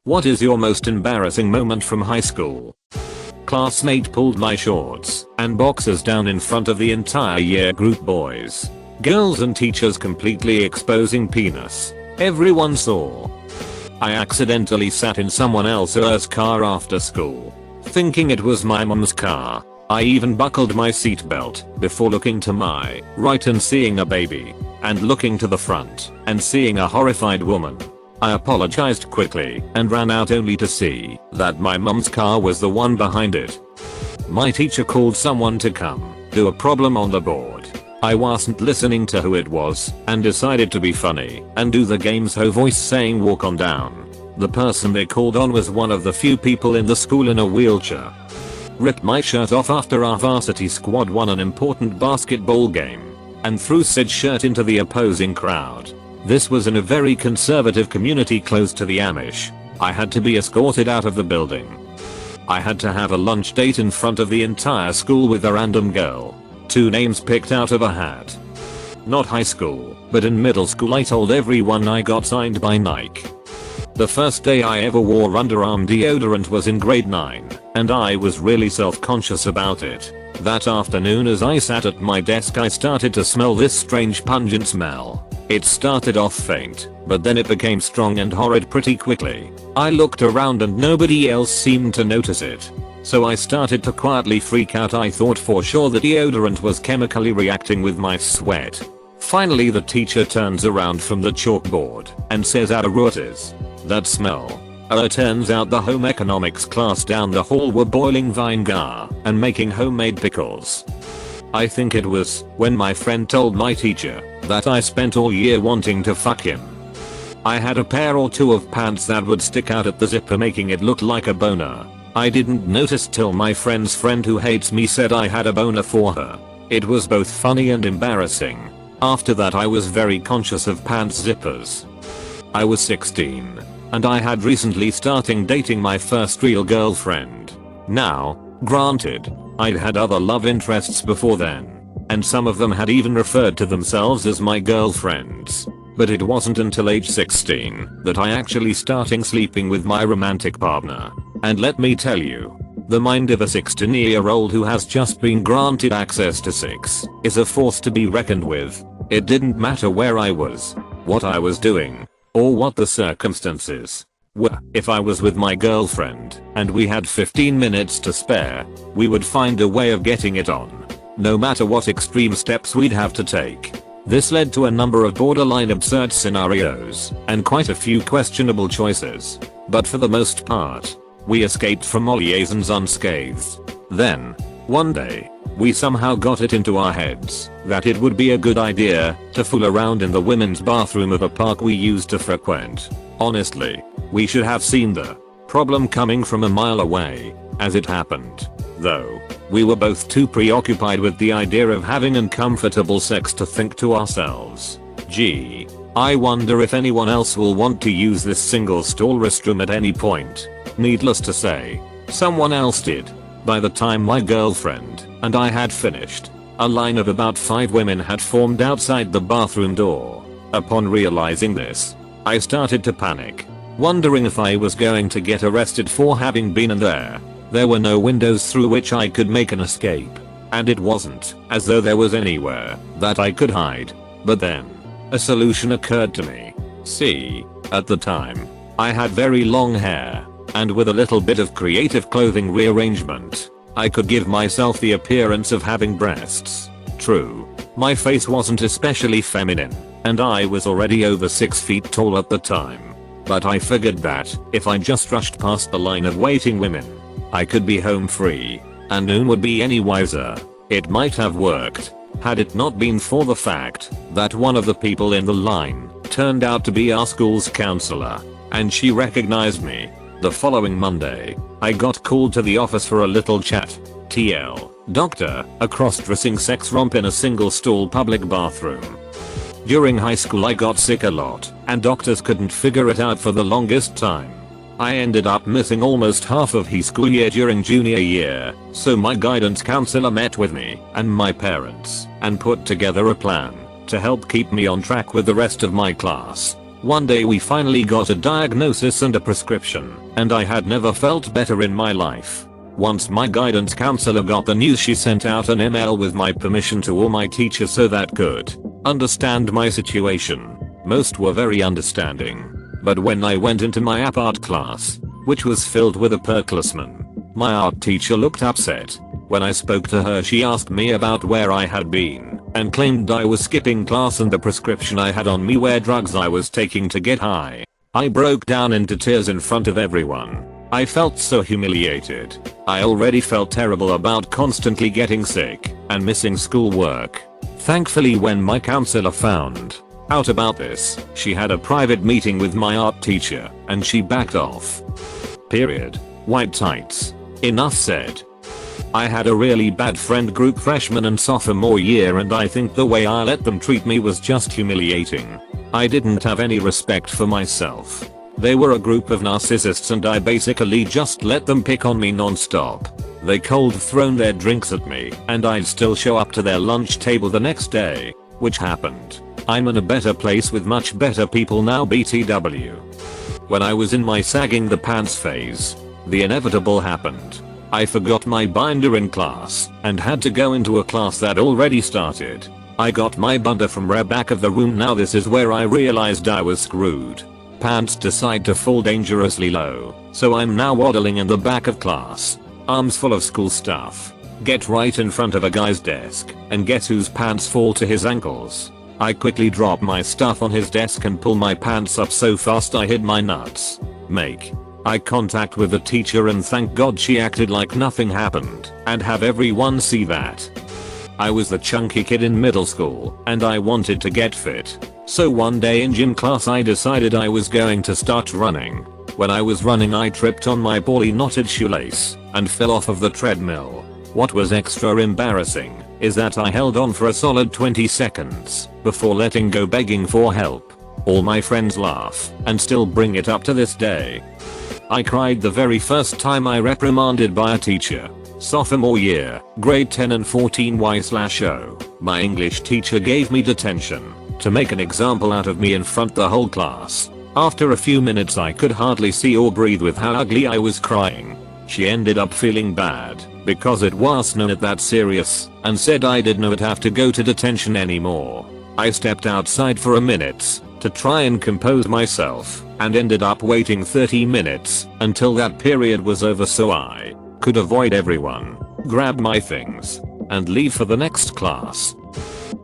What is your most embarrassing moment from high school? Classmate pulled my shorts and boxers down in front of the entire year group, boys, girls and teachers, completely exposing penis. Everyone saw. I accidentally sat in someone else's car after school, thinking it was my mom's car. I even buckled my seatbelt before looking to my right and seeing a baby, and looking to the front and seeing a horrified woman. I apologized quickly and ran out only to see that my mom's car was the one behind it. My teacher called someone to come do a problem on the board. I wasn't listening to who it was and decided to be funny and do the game's ho voice saying walk on down. The person they called on was one of the few people in the school in a wheelchair. Ripped my shirt off after our varsity squad won an important basketball game and threw said shirt into the opposing crowd. This was in a very conservative community close to the Amish. I had to be escorted out of the building. I had to have a lunch date in front of the entire school with a random girl. 2 names picked out of a hat. Not high school, but in middle school I told everyone I got signed by Nike. The first day I ever wore underarm deodorant was in grade 9, and I was really self-conscious about it. That afternoon as I sat at my desk I started to smell this strange pungent smell. It started off faint, but then it became strong and horrid pretty quickly. I looked around and nobody else seemed to notice it. So I started to quietly freak out. I thought for sure the deodorant was chemically reacting with my sweat. Finally the teacher turns around from the chalkboard and says, "What is that smell?" Turns out the home economics class down the hall were boiling vinegar and making homemade pickles. I think it was when my friend told my teacher that I spent all year wanting to fuck him. I had a pair or 2 of pants that would stick out at the zipper, making it look like a boner. I didn't notice till my friend's friend who hates me said I had a boner for her. It was both funny and embarrassing. After that I was very conscious of pants zippers. I was 16 and I had recently started dating my first real girlfriend. Now, granted, I'd had other love interests before then, and some of them had even referred to themselves as my girlfriends. But it wasn't until age 16 that I actually started sleeping with my romantic partner. And let me tell you, the mind of a 16-year-old who has just been granted access to sex is a force to be reckoned with. It didn't matter where I was, what I was doing, or what the circumstances were. If I was with my girlfriend and we had 15 minutes to spare, we would find a way of getting it on, no matter what extreme steps we'd have to take. This led to a number of borderline absurd scenarios and quite a few questionable choices, but for the most part, we escaped from all liaisons unscathed. Then, one day, we somehow got it into our heads that it would be a good idea to fool around in the women's bathroom of a park we used to frequent. Honestly, we should have seen the problem coming from a mile away. As it happened, though, we were both too preoccupied with the idea of having uncomfortable sex to think to ourselves, "Gee, I wonder if anyone else will want to use this single stall restroom at any point." Needless to say, someone else did. By the time my girlfriend and I had finished, a line of about 5 women had formed outside the bathroom door. Upon realizing this, I started to panic, wondering if I was going to get arrested for having been in there. There were no windows through which I could make an escape, and it wasn't as though there was anywhere that I could hide. But then, a solution occurred to me. See, at the time, I had very long hair, and with a little bit of creative clothing rearrangement, I could give myself the appearance of having breasts. True, my face wasn't especially feminine, and I was already over 6 feet tall at the time. But I figured that if I just rushed past the line of waiting women, I could be home free, and no one would be any wiser. It might have worked, had it not been for the fact that one of the people in the line turned out to be our school's counselor, and she recognized me. The following Monday, I got called to the office for a little chat. TL, doctor, a cross-dressing sex romp in a single-stall public bathroom. During high school I got sick a lot, and doctors couldn't figure it out for the longest time. I ended up missing almost half of high school year during junior year, so my guidance counselor met with me and my parents and put together a plan to help keep me on track with the rest of my class. One day we finally got a diagnosis and a prescription, and I had never felt better in my life. Once my guidance counselor got the news, she sent out an email with my permission to all my teachers so that could understand my situation. Most were very understanding. But when I went into my art class, which was filled with upperclassmen, my art teacher looked upset. When I spoke to her, she asked me about where I had been and claimed I was skipping class and the prescription I had on me were drugs I was taking to get high. I broke down into tears in front of everyone. I felt so humiliated. I already felt terrible about constantly getting sick and missing schoolwork. Thankfully, when my counselor found out about this, she had a private meeting with my art teacher and she backed off. Period. White tights. Enough said. I had a really bad friend group freshman and sophomore year, and I think the way I let them treat me was just humiliating. I didn't have any respect for myself. They were a group of narcissists and I basically just let them pick on me non-stop. They cold thrown their drinks at me and I'd still show up to their lunch table the next day, which happened. I'm in a better place with much better people now, BTW. When I was in my sagging the pants phase, the inevitable happened. I forgot my binder in class and had to go into a class that already started. I got my binder from the back of the room. Now this is where I realized I was screwed. Pants decide to fall dangerously low, so I'm now waddling in the back of class, arms full of school stuff. Get right in front of a guy's desk, and guess whose pants fall to his ankles? I quickly drop my stuff on his desk and pull my pants up so fast I hit my nuts. Make eye contact with the teacher and thank God she acted like nothing happened and have everyone see that. I was the chunky kid in middle school and I wanted to get fit. So one day in gym class I decided I was going to start running. When I was running I tripped on my poorly knotted shoelace and fell off of the treadmill. What was extra embarrassing is that I held on for a solid 20 seconds before letting go, begging for help. All my friends laugh and still bring it up to this day. I cried the very first time I reprimanded by a teacher. Sophomore year, grade 10 and 14Y/O. My English teacher gave me detention to make an example out of me in front the whole class. After a few minutes I could hardly see or breathe with how ugly I was crying. She ended up feeling bad because it wasn't that serious and said I didn't have to go to detention anymore. I stepped outside for a minute to try and compose myself and ended up waiting 30 minutes until that period was over so I could avoid everyone, grab my things, and leave for the next class.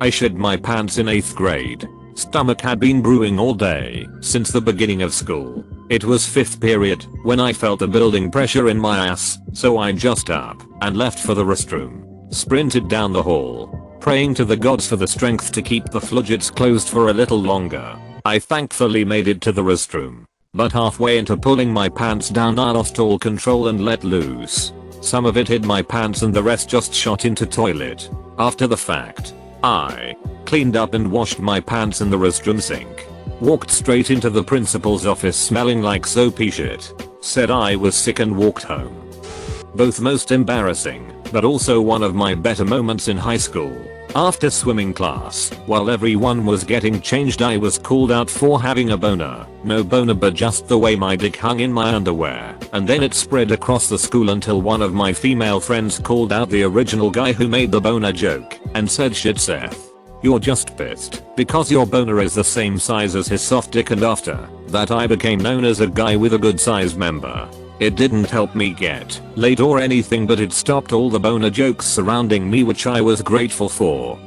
I shed my pants in 8th grade. Stomach had been brewing all day since the beginning of school. It was 5th period when I felt a building pressure in my ass, so I just up and left for the restroom. Sprinted down the hall, praying to the gods for the strength to keep the floodgates closed for a little longer. I thankfully made it to the restroom, but halfway into pulling my pants down I lost all control and let loose. Some of it hit my pants and the rest just shot into toilet. After the fact, I cleaned up and washed my pants in the restroom sink. Walked straight into the principal's office smelling like soapy shit. Said I was sick and walked home. Both most embarrassing, but also one of my better moments in high school. After swimming class, while everyone was getting changed I was called out for having a boner. No boner, but just the way my dick hung in my underwear. And then it spread across the school until one of my female friends called out the original guy who made the boner joke and said, "Shit, Seth, you're just pissed because your boner is the same size as his soft dick." And after that I became known as a guy with a good size member. It didn't help me get laid or anything, but it stopped all the boner jokes surrounding me, which I was grateful for.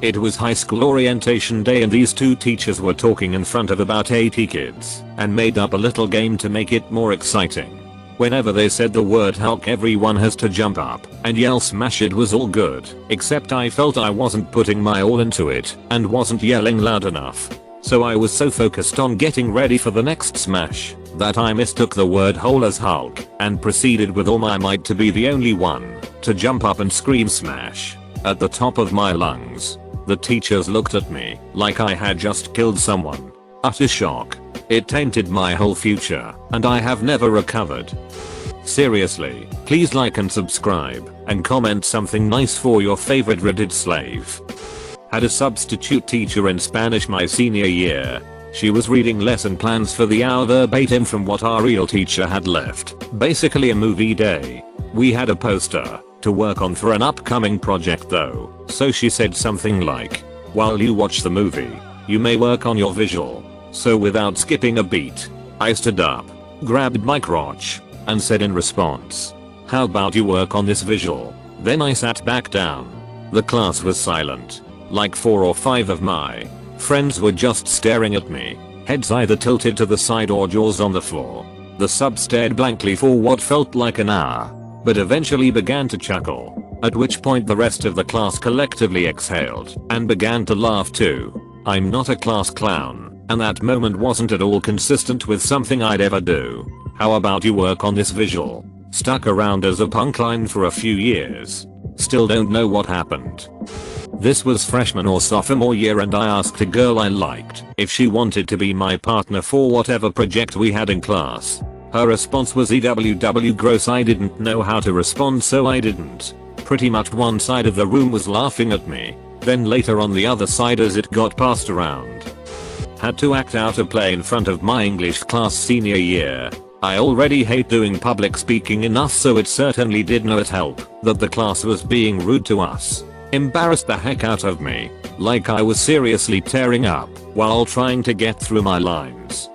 It was high school orientation day and these two teachers were talking in front of about 80 kids and made up a little game to make it more exciting. Whenever they said the word Hulk, everyone has to jump up and yell smash. It was all good, except I felt I wasn't putting my all into it and wasn't yelling loud enough. So I was so focused on getting ready for the next smash that I mistook the word hole as Hulk and proceeded with all my might to be the only one to jump up and scream smash at the top of my lungs. The teachers looked at me like I had just killed someone. Utter shock. It tainted my whole future and I have never recovered. Seriously, please like and subscribe and comment something nice for your favorite Reddit slave. Had a substitute teacher in Spanish my senior year. She was reading lesson plans for the hour verbatim from what our real teacher had left. Basically a movie day. We had a poster to work on for an upcoming project though, so she said something like, while you watch the movie, you may work on your visual. So without skipping a beat, I stood up, grabbed my crotch, and said in response, how about you work on this visual? Then I sat back down. The class was silent. Like 4 or 5 of my friends were just staring at me, heads either tilted to the side or jaws on the floor. The sub stared blankly for what felt like an hour, but eventually began to chuckle, at which point the rest of the class collectively exhaled and began to laugh too. I'm not a class clown, and that moment wasn't at all consistent with something I'd ever do. How about you work on this visual? Stuck around as a punk line for a few years. Still don't know what happened. This was freshman or sophomore year and I asked a girl I liked if she wanted to be my partner for whatever project we had in class. Her response was EWW gross. I didn't know how to respond so I didn't. Pretty much one side of the room was laughing at me, then later on the other side as it got passed around. Had to act out a play in front of my English class senior year. I already hate doing public speaking enough, so it certainly did not help that the class was being rude to us. Embarrassed the heck out of me, like I was seriously tearing up while trying to get through my lines.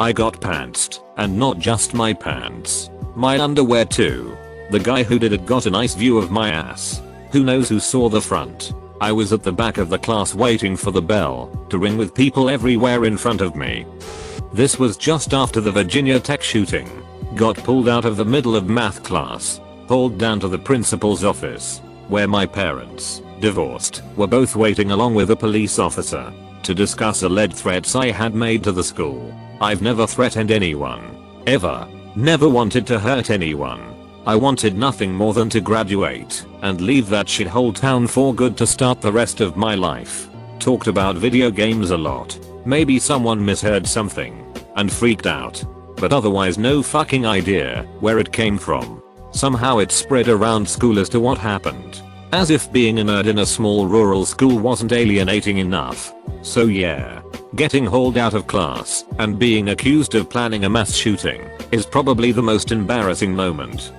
I got pantsed, and not just my pants, my underwear too. The guy who did it got a nice view of my ass. Who knows who saw the front? I was at the back of the class waiting for the bell to ring with people everywhere in front of me. This was just after the Virginia Tech shooting. Got pulled out of the middle of math class, hauled down to the principal's office, where my parents, divorced, were both waiting along with a police officer to discuss alleged threats I had made to the school. I've never threatened anyone. Ever. Never wanted to hurt anyone. I wanted nothing more than to graduate and leave that shithole town for good to start the rest of my life. Talked about video games a lot. Maybe someone misheard something and freaked out, but otherwise no fucking idea where it came from. Somehow it spread around school as to what happened. As if being a nerd in a small rural school wasn't alienating enough. So yeah, getting hauled out of class and being accused of planning a mass shooting is probably the most embarrassing moment